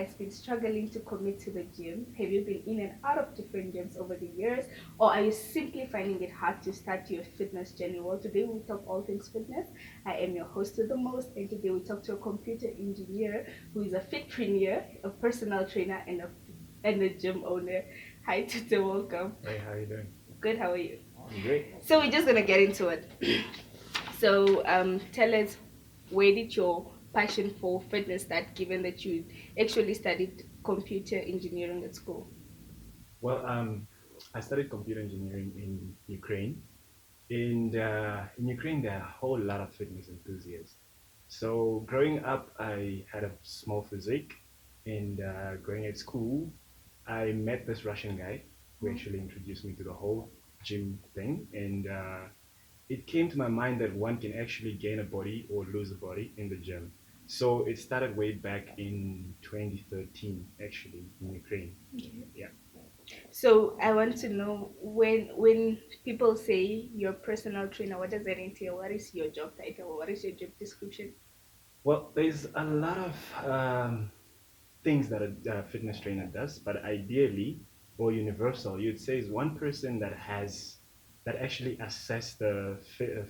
has been struggling to commit to the gym? Have you been in and out of different gyms over the years? Or are you simply finding it hard to start your fitness journey? Well, today we talk all things fitness. I am your host with the most, and today we talk to a computer engineer who is a fitpreneur, a personal trainer, and a gym owner. Hi, Tito, welcome. Hey, how you doing? Good, how are you? I'm great. So we're just gonna get into it. So tell us, where did your passion for fitness start, given that you actually studied computer engineering at school? Well, I studied computer engineering in Ukraine. In Ukraine, there are a whole lot of fitness enthusiasts. So growing up, I had a small physique, and going at school, I met this Russian guy who actually introduced me to the whole gym thing, and it came to my mind that one can actually gain a body or lose a body in the gym. So it started way back in 2013, actually, in Ukraine. Okay. Yeah. So I want to know, when people say you're a personal trainer, what does that entail? What is your job title? What is your job description? Well, there's a lot of things that a fitness trainer does, but ideally or universal, you'd say is one person that actually assess the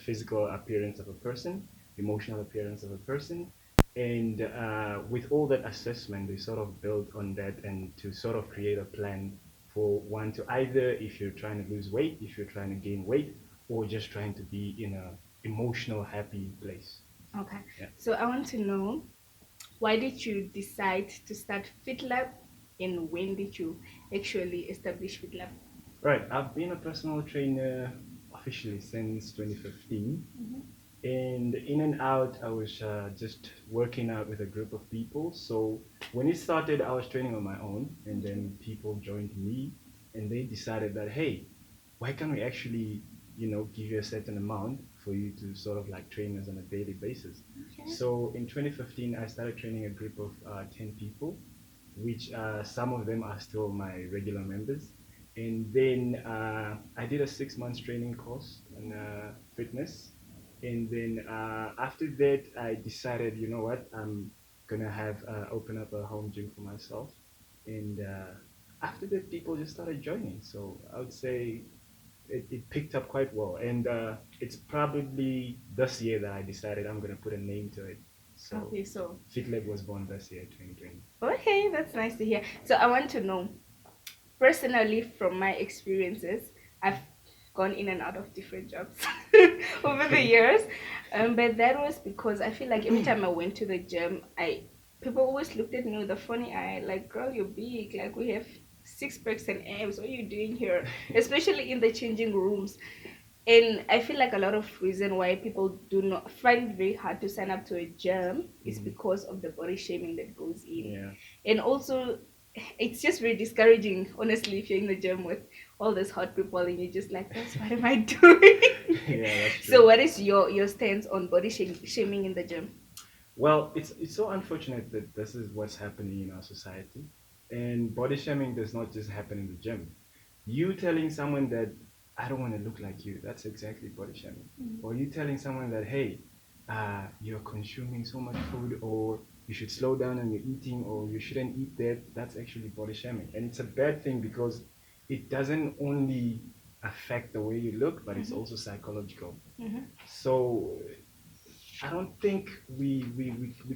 physical appearance of a person, emotional appearance of a person, and with all that assessment, they sort of build on that and to sort of create a plan for one to either, if you're trying to lose weight, if you're trying to gain weight, or just trying to be in a emotional happy place. Okay. Yeah. So I want to know, why did you decide to start FitLab, and when did you actually establish FitLab? Right. I've been a personal trainer officially since 2015. And in and out, I was just working out with a group of people. So when it started, I was training on my own, and then people joined me, and they decided that, hey, why can't we actually, give you a certain amount for you to sort of like train us on a daily basis? Okay. So in 2015, I started training a group of 10 people, which some of them are still my regular members. And then I did a 6 months training course on fitness. And then after that, I decided, you know what, I'm gonna have open up a home gym for myself. And after that, people just started joining. So I would say it picked up quite well. And it's probably this year that I decided I'm gonna put a name to it. So Okay, so FitLab was born this year, 2020. okay, that's nice to hear. So I want to know, personally, from my experiences, I've gone in and out of different jobs over the years, but that was because I feel like every time I went to the gym, I people always looked at me with a funny eye, like, "Girl, you're big. Like, we have six packs and abs. What are you doing here?" Especially in the changing rooms. And I feel like a lot of reason why people do not find it very hard to sign up to a gym is Mhm. because of the body shaming that goes in. Yeah. And also, it's just very discouraging, honestly, if you're in the gym with all these hot people and you're just like, "That's what am I doing?" Yeah, that's So true. what is your stance on body shaming in the gym? Well, it's so unfortunate that this is what's happening in our society. And body shaming does not just happen in the gym. You telling someone that I don't want to look like you, that's exactly body shaming. Or you telling someone that, hey, you're consuming so much food, or you should slow down on your eating, or you shouldn't eat that, that's actually body shaming. And it's a bad thing because it doesn't only affect the way you look, but it's also psychological. Mm-hmm. So I don't think we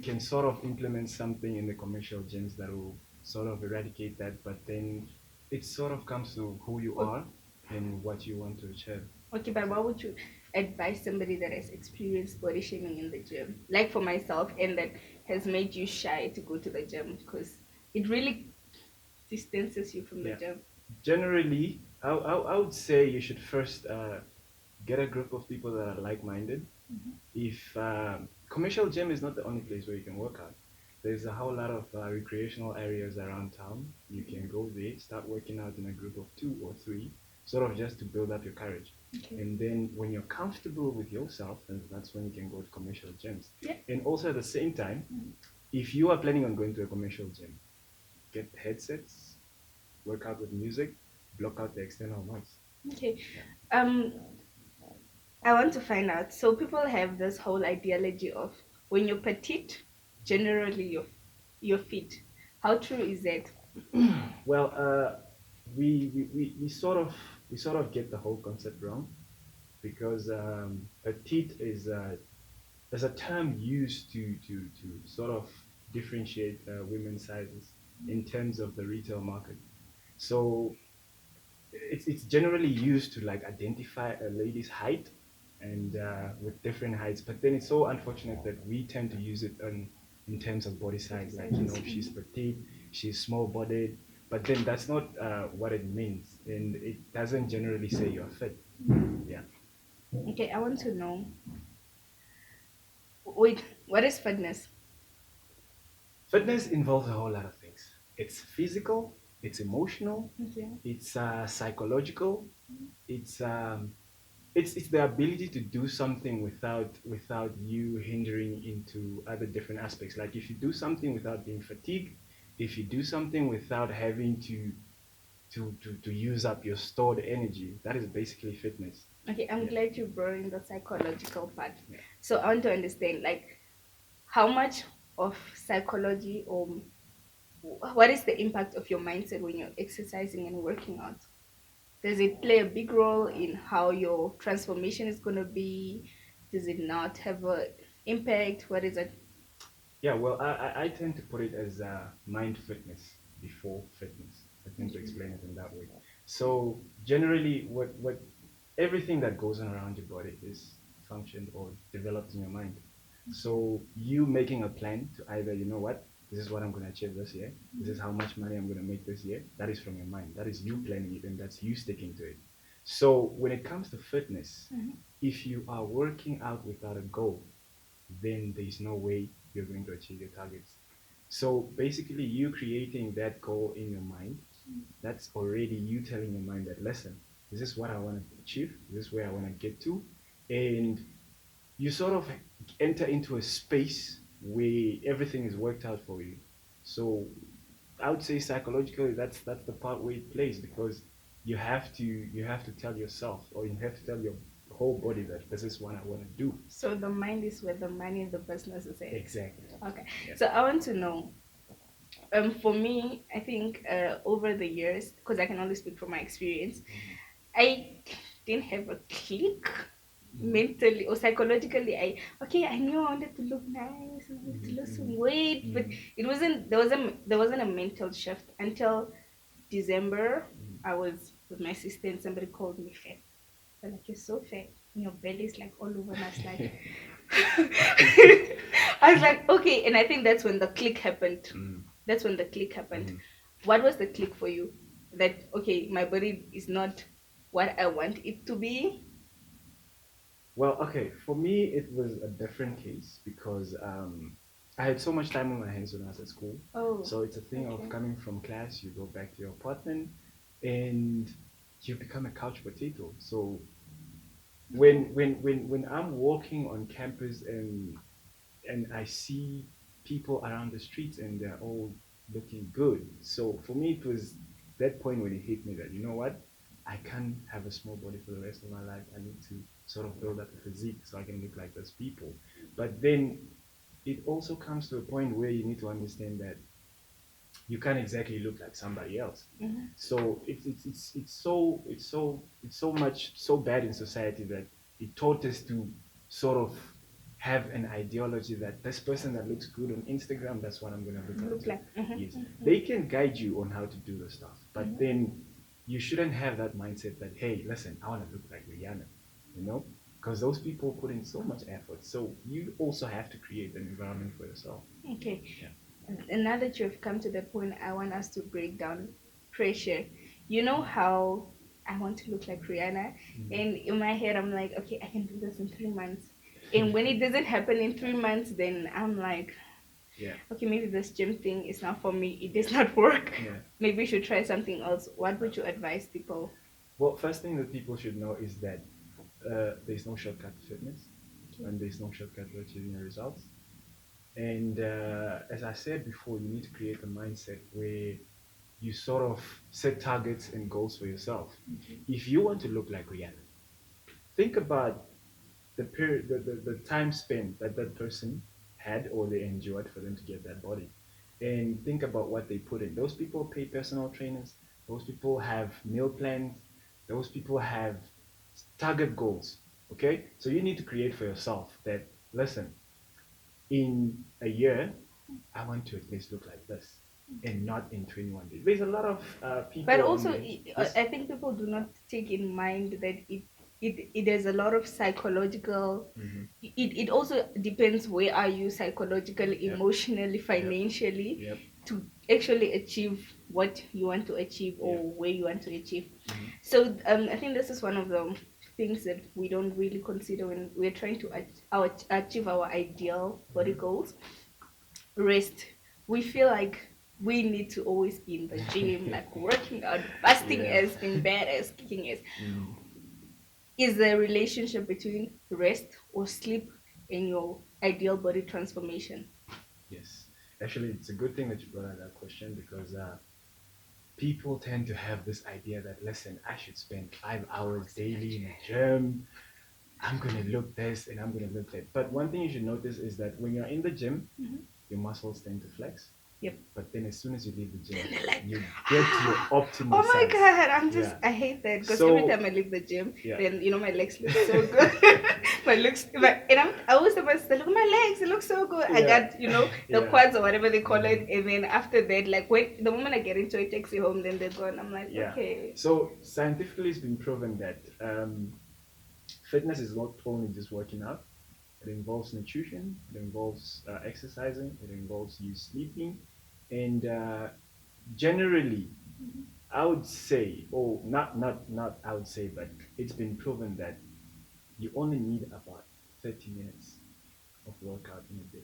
can sort of implement something in the commercial gyms that will sort of eradicate that, but then it sort of comes to who you are and what you want to achieve. Okay, but what would you advise somebody that has experienced body shaming in the gym, like for myself, and that has made you shy to go to the gym because it really distances you from the Yeah. gym? Generally, I would say you should first get a group of people that are like-minded. If commercial gym is not the only place where you can work out, there's a whole lot of recreational areas around town. You can go there, start working out in a group of two or three, sort of just to build up your courage. Okay. And then when you're comfortable with yourself, then that's when you can go to commercial gyms. Yeah. And also at the same time, if you are planning on going to a commercial gym, get headsets, work out with music, block out the external noise. Okay. Um, I want to find out. So people have this whole ideology of when you're petite, generally you're fit. How true is that? Well, we sort of get the whole concept wrong because petite is a term used to sort of differentiate women's sizes in terms of the retail market. So it's generally used to like identify a lady's height and with different heights. But then it's so unfortunate that we tend to use it in terms of body size, like you know, she's petite, she's small bodied. But then that's not what it means, and it doesn't generally say you're fit. Yeah. Okay, I want to know. Wait, what is fitness? Fitness involves a whole lot of things. It's physical, it's emotional, Okay. it's psychological, it's it's the ability to do something without you hindering into other different aspects. Like if you do something without being fatigued, if you do something without having to use up your stored energy, that is basically fitness. Okay, I'm Yeah. glad you brought in the psychological part. Yeah. So I want to understand, like, how much of psychology or what is the impact of your mindset when you're exercising and working out? Does it play a big role in how your transformation is going to be? Does it not have a impact? What is it? Yeah, well, I tend to put it as mind fitness before fitness. I tend to explain it in that way. So generally, what everything that goes on around your body is functioned or developed in your mind. So you making a plan to either, you know what, this is what I'm going to achieve this year. This is how much money I'm going to make this year. That is from your mind. That is you planning it, and that's you sticking to it. So when it comes to fitness, Mhm. if you are working out without a goal, then there's no way you're going to achieve your targets. So basically, you creating that goal in your mind, that's already you telling your mind that, listen, this is what I want to achieve, this is where I want to get to. And you sort of enter into a space where everything is worked out for you. So I would say psychologically, that's the part where it plays because you have to tell yourself or you have to tell your whole body that this is what I want to do. So the mind is where the money and the business is at. Exactly. Okay. Yeah. So I want to know. For me, I think over the years, because I can only speak from my experience, I didn't have a click mentally or psychologically. I knew I wanted to look nice, I wanted to lose some weight, but it wasn't there wasn't a mental shift until December. I was with my sister and somebody called me fat. They're like, you're so fat. And your belly is like all over. And I was like, I was like, okay. And I think that's when the click happened. That's when the click happened. What was the click for you? That, okay, my body is not what I want it to be. Well, okay, for me it was a different case because I had so much time on my hands when I was at school. Oh, So it's a thing of okay. coming from class, you go back to your apartment, and you become a couch potato. So when I'm walking on campus and I see people around the streets and they're all looking good. So for me, it was that point when it hit me that, you know what? I can't have a small body for the rest of my life. I need to sort of build up a physique so I can look like those people. But then it also comes to a point where you need to understand that you can't exactly look like somebody else. Mhm. So it's so much so bad in society that it taught us to sort of have an ideology that this person that looks good on Instagram, that's what I'm gonna look up Look to. like. Mhm, Yes. mhm. They can guide you on how to do the stuff, but then you shouldn't have that mindset that, hey, listen, I wanna look like Rihanna, you know? Because those people put in so much effort. So you also have to create an environment for yourself. Okay. Yeah. And now that you've come to the point, I want us to break down pressure. You know how I want to look like Rihanna, and in my head, I'm like, okay, I can do this in 3 months. And when it doesn't happen in 3 months, then I'm like, Yeah. okay, maybe this gym thing is not for me. It does not work. Yeah. Maybe we should try something else. What would you advise people? Well, first thing that people should know is that there's no shortcut to fitness, and there's no shortcut to achieving your results. And as I said before, you need to create a mindset where you sort of set targets and goals for yourself. If you want to look like Rihanna, think about the period, the time spent that that person had or they endured for them to get that body. and think about what they put in. Those people pay personal trainers. Those people have meal plans. Those people have target goals. Okay, so you need to create for yourself that, listen, in a year, I want to at least look like this, and not in 21 days. There's a lot of people. But On also, there. Yes. I think people do not take in mind that it has a lot of psychological. Mm-hmm. It also depends where are you psychologically, Yep. emotionally, financially, Yep. to actually achieve what you want to achieve or Yep. where you want to achieve. Mm-hmm. So I think this is one of the things that we don't really consider when we're trying to achieve our ideal body goals. Rest. We feel like we need to always be in the gym, like working out, fasting Yeah. as being badass, kicking ass. Mm. Is the relationship between rest or sleep in your ideal body transformation? Yes. Actually, it's a good thing that you brought up that question because people tend to have this idea that, listen, I should spend 5 hours daily in the gym. I'm gonna look this and I'm gonna look that. But one thing you should notice is that when you're in the gym, Mhm. your muscles tend to flex. Yep. But then as soon as you leave the gym, They're like, you get to your optimal oh my size. god, Yeah. I hate that because So- every time I leave the gym, Yeah. then my legs look so good. I always tell myself, look at my legs, it looks so good. I Yeah. got the Yeah. quads or whatever they call it, and then after that, like when the moment I get into it, takes you home, then they're gone. I'm like, Yeah. okay. So scientifically, it's been proven that fitness is not only just working out. It involves nutrition. It involves exercising. It involves you sleeping, and generally, I would say, oh, not I would say, but it's been proven that you only need about 30 minutes of workout in a day.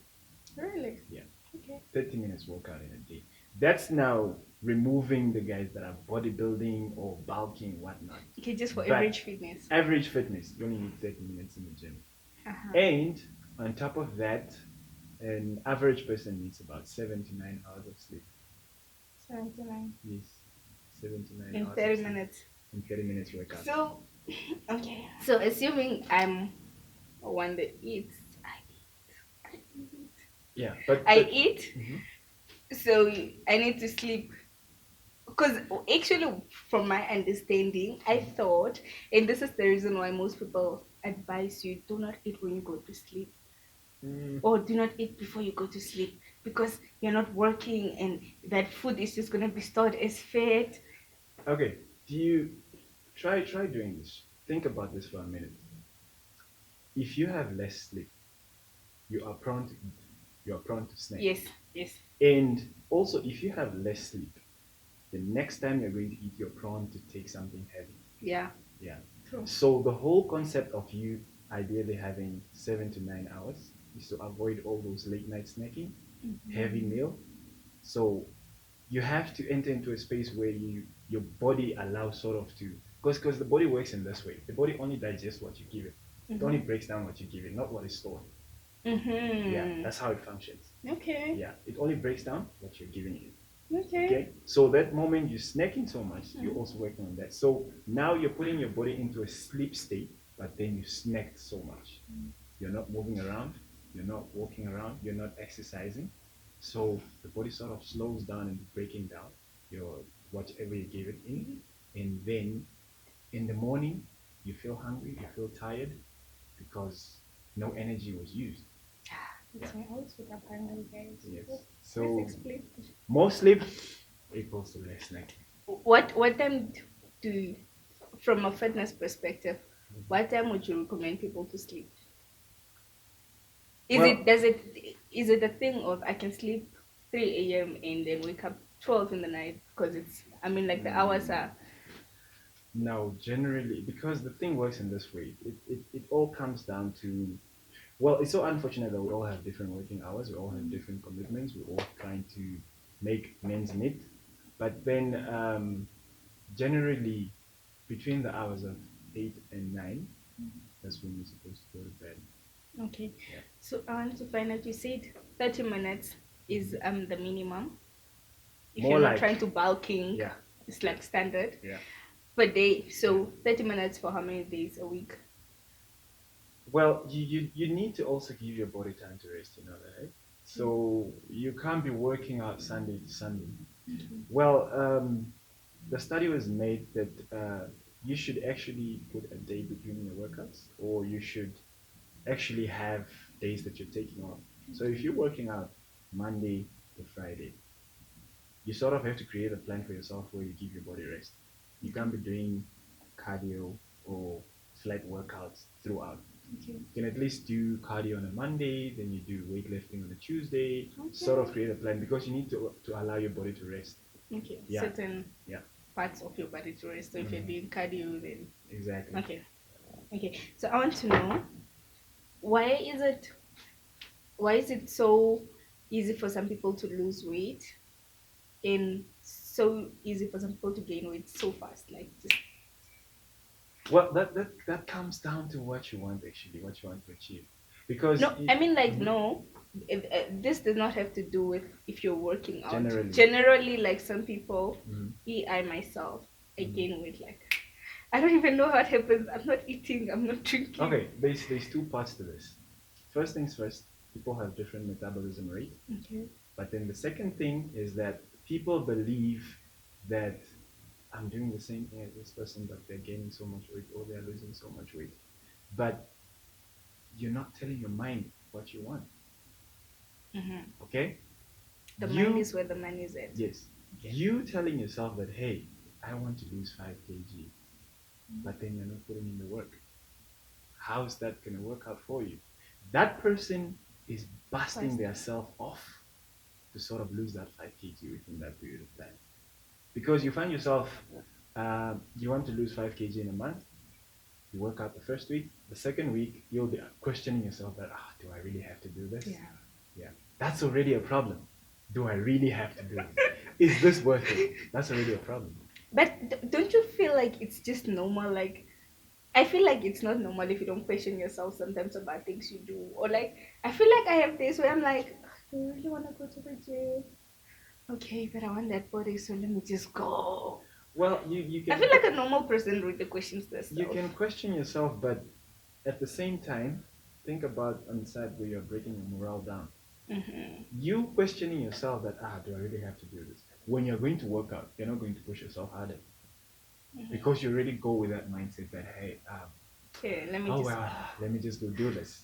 Really? Yeah. Okay. 30 minutes workout in a day. That's now removing the guys that are bodybuilding or bulking, whatnot. Okay, just for But average fitness. Average fitness, you only need 30 minutes in the gym. Uh-huh. And on top of that, an average person needs about 7 to 9 hours of sleep. 79. Yes, 7 to 9 In hours. 30 of sleep. minutes. In 30 minutes workout. So, okay. So, assuming I'm one that eats, I eat. Yeah, I eat, Mhm. so I need to sleep. Because actually, from my understanding, I thought, and this is the reason why most people advise you do not eat when you go to sleep, Mm, or do not eat before you go to sleep, because you're not working and that food is just going to be stored as fat. okay, do you try doing this? Think about this for a minute. If you have less sleep, you are prone to eat. You are prone to snack. Yes, yes. And also, if you have less sleep, the next time you're going to eat, you're prone to take something heavy. Yeah. Yeah. True. So the whole concept of you ideally having 7 to 9 hours is to avoid all those late night snacking, heavy meal. So you have to enter into a space where your body allows sort of to, because the body works in this way. The body only digests what you give it. It only breaks down what you give it, not what is stored. Mm-hmm. Yeah, that's how it functions. Okay. Yeah, it only breaks down what you're giving it. Okay. Okay, so that moment you're snacking so much, you're also working on that. So now you're putting your body into a sleep state, but then you snacked so much. You're not moving around, you're not walking around, you're not exercising. So the body sort of slows down and breaking down your whatever you gave it in, and then in the morning you feel hungry, you feel tired because no energy was used. That's why I always wake up hungry, guys. Yes. Let's So explain. more sleep equals to less snacking. What time do you, from a fitness perspective, what time would you recommend people to sleep? Well- Is it a thing of I can sleep 3 a.m. and then wake up 12 in the night because like the hours are. Now, generally, because the thing works in this way, it all comes down to, well, it's so unfortunate that we all have different working hours, we all have different commitments, we're all trying to make ends meet. But then, generally, between the hours of 8 and 9, that's when you're supposed to go to bed. Okay. Yeah. So I wanted to find out, you said 30 minutes is the minimum. If More you're not like- trying to bulking, Yeah, it's like standard yeah. per day. So 30 minutes for how many days a week? Well, you need to also give your body time to rest, you know that, right? So you can't be working out Sunday to Sunday. Well, the study was made that you should actually put a day between your workouts, or you should actually have days that you're taking off. So if you're working out Monday to Friday, you sort of have to create a plan for yourself where you give your body rest. You can't be doing cardio or flat workouts throughout. Okay. You can at least do cardio on a Monday, then you do weightlifting on a Tuesday. Sort of create a plan because you need to allow your body to rest. Okay. Yeah. Certain Yeah. parts of your body to rest. So if you're doing cardio, then Exactly. okay. Okay. So I want to know why is it so easy for some people to lose weight and so easy for some people to gain weight so fast? Like just Well, that comes down to what you want actually, what you want to achieve. Because no, I mean like no. This does not have to do with if you're working out. Generally, like some people, I myself, I gain weight like I don't even know what happens. I'm not eating. I'm not drinking. Okay, there's two parts to this. First things first, people have different metabolism rate. Okay. But then the second thing is that people believe that I'm doing the same thing as this person, but they're gaining so much weight or they're losing so much weight. But you're not telling your mind what you want. Okay? The mind is where the money is at. Yes. Okay. You telling yourself that, hey, I want to lose 5 kg, but then you're not putting in the work. How's that going to work out for you? That person is busting their self off to sort of lose that 5 kg within that period of time. Because you find yourself, you want to lose 5 kg in a month, you work out the first week, the second week, you'll be questioning yourself that, do I really have to do this? Yeah. That's already a problem. Do I really have to do this? Is this worth it? That's already a problem. But don't you feel like it's just normal? Like, I feel like it's not normal if you don't question yourself sometimes about things you do. Or like, I feel like I have days where I'm like, do you really want to go to the gym? Okay, but I want that body, so let me just go. Well, you can... I feel like a normal person really questions this stuff. You can question yourself, but at the same time, think about on the side where you're breaking your morale down. You questioning yourself that, do I really have to do this? When you're going to work out, you're not going to push yourself harder. Because you already go with that mindset that, hey, let me just go do this.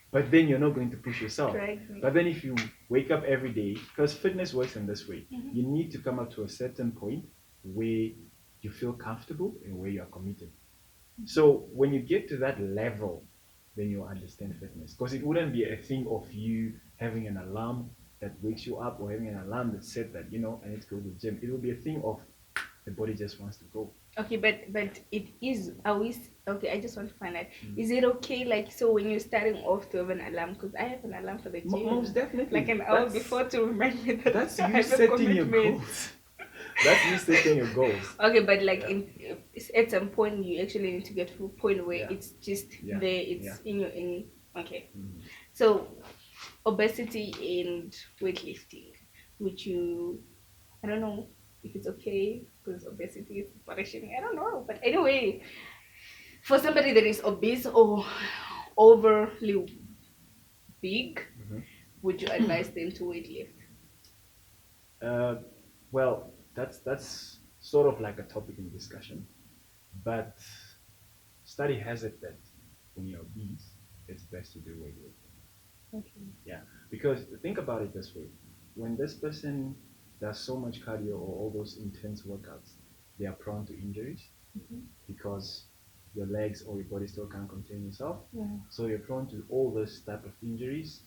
But then you're not going to push yourself. But then if you wake up every day, because fitness works in this way, you need to come up to a certain point where you feel comfortable and where you are committed. So when you get to that level, then you'll understand fitness. Because it wouldn't be a thing of you having an alarm that wakes you up or having an alarm that said that, I need to go to the gym. It will be a thing of the body just wants to go. Okay, but it is always okay. I just want to find out: is it okay? Like, so when you're starting off to have an alarm, because I have an alarm for the gym. Most definitely. Like an hour before to remind me that that's you setting your goals. That's you setting your goals. Okay, but like at some point, you actually need to get to a point where it's just there. It's in your okay. So, obesity and weightlifting. Would you? I don't know if it's okay because obesity is punishing. I don't know, but anyway, for somebody that is obese or overly big, would you advise them to weightlift? Well, that's sort of like a topic in discussion, but study has it that when you're obese, it's best to do weightlifting. Okay. Yeah, because think about it this way: when this person does so much cardio or all those intense workouts, they are prone to injuries because your legs or your body still can't contain yourself. So you're prone to all those type of injuries.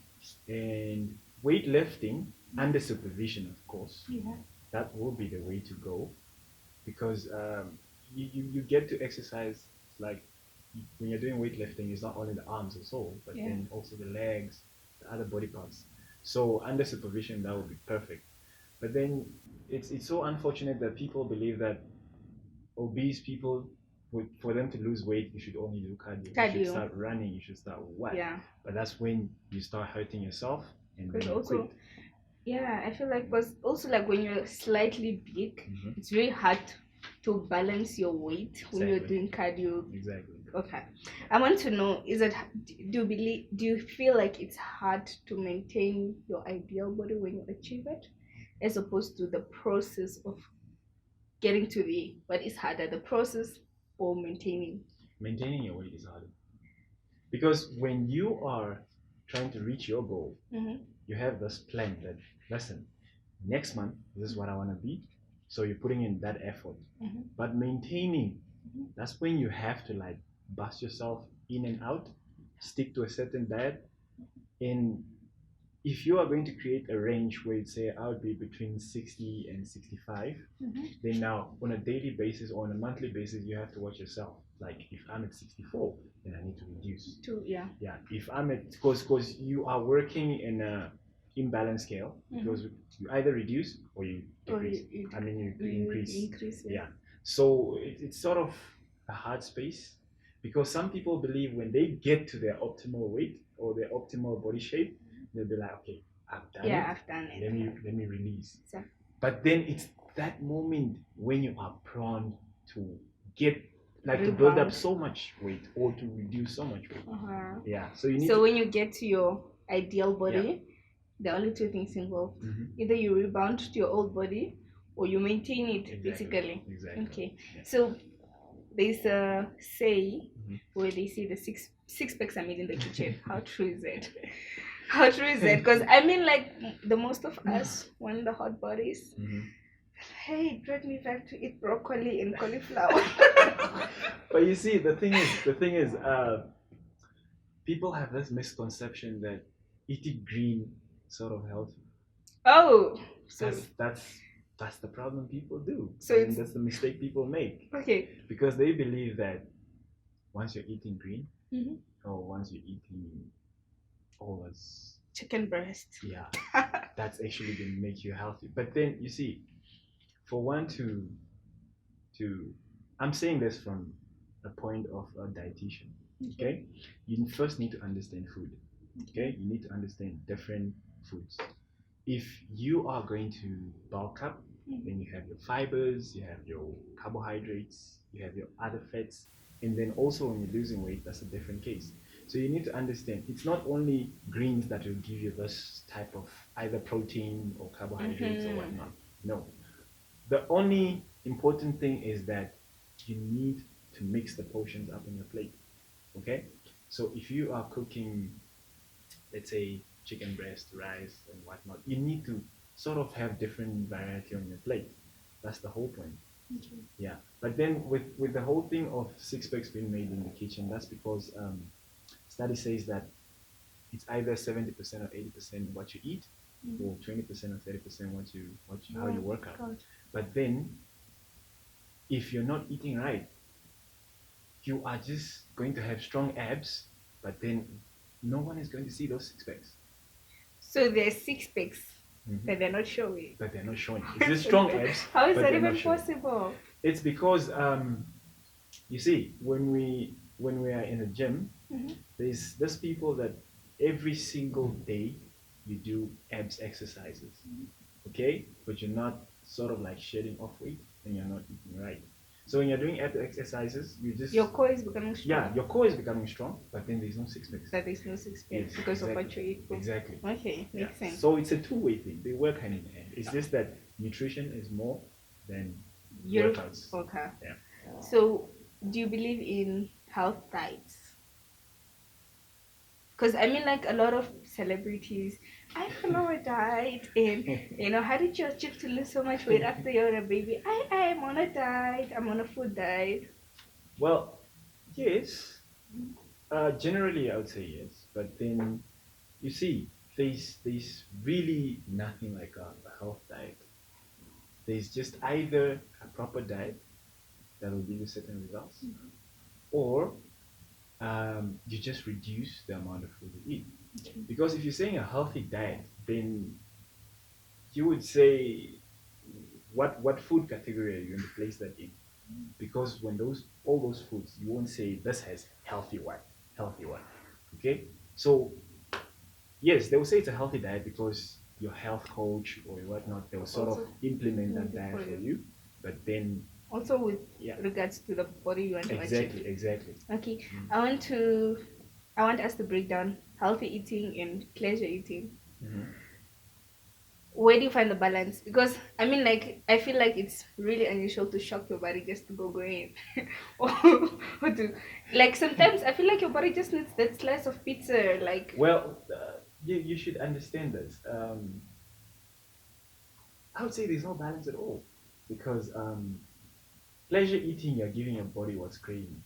And weightlifting, under supervision, of course, that will be the way to go, because you get to exercise. Like when you're doing weightlifting, it's not only the arms or so, but then also the legs, the other body parts. So under supervision, that would be perfect. But then it's so unfortunate that people believe that obese people, for them to lose weight, you should only do cardio. You should start running. You should start what? Yeah. But that's when you start hurting yourself, and then you quit. Yeah, I feel like, but also like when you're slightly big, it's very hard to balance your weight when you're Exactly. doing cardio? Exactly. Okay, I want to know: do you feel like it's hard to maintain your ideal body when you achieve it, as opposed to the process of getting to the what is harder, the process or maintaining? Maintaining your weight is harder because when you are trying to reach your goal, Mm-hmm. you have this plan that, listen, next month this is what I want to be. So you're putting in that effort. Mm-hmm. But maintaining, Mm-hmm. that's when you have to like bust yourself in and out, stick to a certain diet. And if you are going to create a range where you'd say I would be between 60 and 65, Mm-hmm. then now on a daily basis or on a monthly basis, you have to watch yourself. Like if I'm at 64, then I need to reduce. Yeah. Yeah, if I'm at, because you are working in a imbalance scale, because you either reduce or you Or decrease. I mean, you increase. increase. Yeah. So it's sort of a hard space because some people believe when they get to their optimal weight or their optimal body shape, they'll be like, okay, I've done Yeah, it. I've done it. Let me release. So, But then it's that moment when you are prone to get like to build up rebound. so much weight or to reduce so much weight. Uh-huh. Yeah. So you need So to, when you get to your ideal body, the only two things involved: either you rebound to your old body or you maintain it, basically. Exactly. Okay. Yeah. So there's a say where they say the six packs are made in the kitchen. How true is it? How true is it? Because I mean, like the most of us want the hot bodies. Hey, brought me back to eat broccoli and cauliflower. But you see, the thing is, people have this misconception that eating green sort of healthy. Oh, so That's the problem people do. So I mean, it's- that's the mistake people make okay. because they believe that once you're eating green Mm-hmm. or once you're eating all this, Chicken breast. yeah, that's actually going to make you healthy. But then you see, for one to I'm saying this from a point of a dietitian. Okay, you first need to understand food. Okay, you need to understand different foods. If you are going to bulk up, then you have your fibers, you have your carbohydrates, you have your other fats, and then also when you're losing weight, that's a different case. So you need to understand it's not only greens that will give you this type of either protein or carbohydrates or whatnot. No, the only important thing is that you need to mix the portions up on your plate. Okay? So if you are cooking, let's say, chicken breast, rice, and whatnot, you need to sort of have different variety on your plate. That's the whole point. Okay. Yeah. But then with the whole thing of six packs being made in the kitchen, that's because study says that it's either 70% or 80% what you eat, or 20% or 30% how you work out. God. But then, if you're not eating right, you are just going to have strong abs, but then no one is going to see those six packs. So there's six packs, but they're not showing. But they're not showing. It's just strong abs. How is but that they're not even showing. possible? It's because you see, when we are in a gym, there's people that every single day you do abs exercises, okay? But you're not sort of like shedding off weight and you're not eating right. So when you're doing abs exercises, you just Your core is becoming strong. yeah, your core is becoming strong, but then there's no six packs. That there's no six packs Yes, because exactly. of what you eat. Exactly. Okay, makes Yeah. sense. So it's a two-way thing. They work hand in hand. It's just that nutrition is more than You're workouts. okay. Yeah. So do you believe in health diets? Because I mean, like a lot of celebrities, I follow a diet, and how did you achieve to lose so much weight after you're a baby? I am on a diet. I'm on a food diet. Well, yes. Generally, I would say yes. But then, you see, there's really nothing like a health diet. There's just either a proper diet that will give you certain results, or you just reduce the amount of food you eat. Because if you're saying a healthy diet, then you would say what food category are you going to place that in? Because when all those foods, you won't say this has healthy one. Okay, so yes, they will say it's a healthy diet because your health coach or whatnot, they will sort of Also implement that implement it diet for for you. you. But then Also with Yeah. regards to the body you want to achieve. Exactly. Okay, Mm. I want us to break down healthy eating and pleasure eating. Mhm. Where do you find the balance? Because I mean, like, I feel like it's really unusual to shock your body just to go in, or, or to, like, sometimes I feel like your body just needs that slice of pizza. Like, Well, you should understand this. I would say there's no balance at all because pleasure eating, you're giving your body what's craving.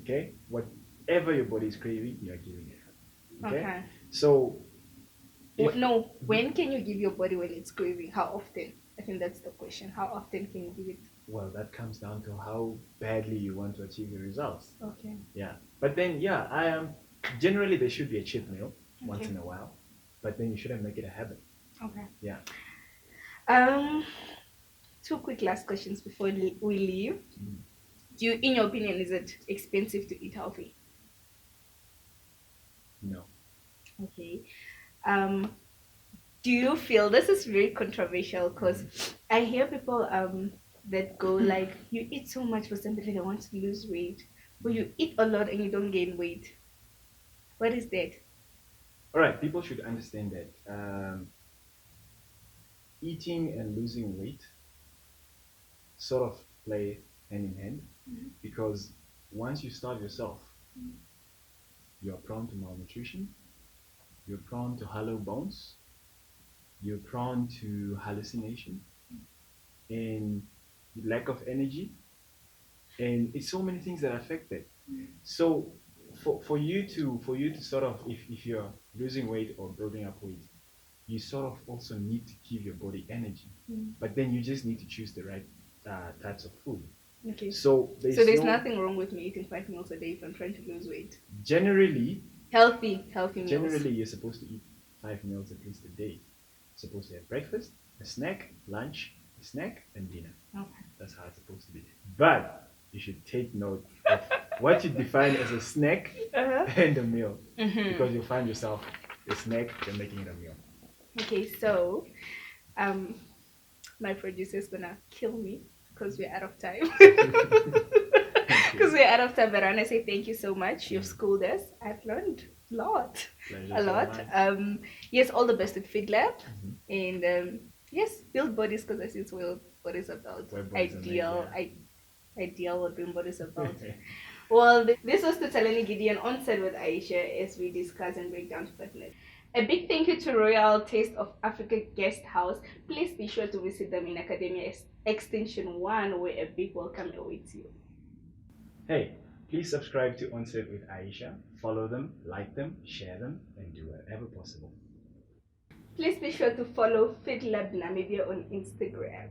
Okay, whatever your body is craving, you're giving it. Okay, okay, so if no, when can you give your body when it's craving? How often? I think that's the question. How often can you give it? well, that comes down to how badly you want to achieve the results. Okay. Yeah, but then yeah, I am generally there should be a cheat meal once Okay. in a while, but then you shouldn't make it a habit. Okay. Yeah. Um, two quick last questions before we leave. Mm. Do you, in your opinion, is it expensive to eat healthy? No. Okay. Um, do you feel this is very controversial? Because I hear people that go like, you eat so much for somebody that wants to lose weight, or you eat a lot and you don't gain weight. What is that? All right. People should understand that eating and losing weight sort of play hand in hand because once you starve yourself, you're prone to malnutrition, you're prone to hollow bones, you're prone to hallucination and lack of energy, and it's so many things that affect that. So for you to sort of if you're losing weight or building up weight, you sort of also need to give your body energy, but then you just need to choose the right types of food. Okay. So So there's nothing wrong with me eating 5 meals a day if I'm trying to lose weight. generally Healthy meals. generally you're supposed to eat 5 meals at least a day. You're supposed to have breakfast, a snack, lunch, a snack, and dinner. Okay. That's how it's supposed to be. But you should take note of what you define as a snack and a meal, because you'll find yourself a snack, you're making it a meal. Okay, so um, my producer's gonna kill me because we're out of time. Because we're out of time, but I want to say thank you so much. You've schooled us. I've learned a lot. Pleasure A so lot. mine. Yes, all the best with FitLab. And yes, build bodies because I see it's what it's about. Where bodies are made, Ideal. yeah. Ideal what doing bodies about. Well, this was Tutaleni Gideon on set with Ayesha as we discuss and break down fitness. A big thank you to Royal Taste of Africa Guesthouse. Please be sure to visit them in Academia Extension 1 where a big welcome awaits you. Hey, please subscribe to Onset with Ayesha. Follow them, like them, share them, and do whatever possible. Please be sure to follow FitLab Namibia on Instagram.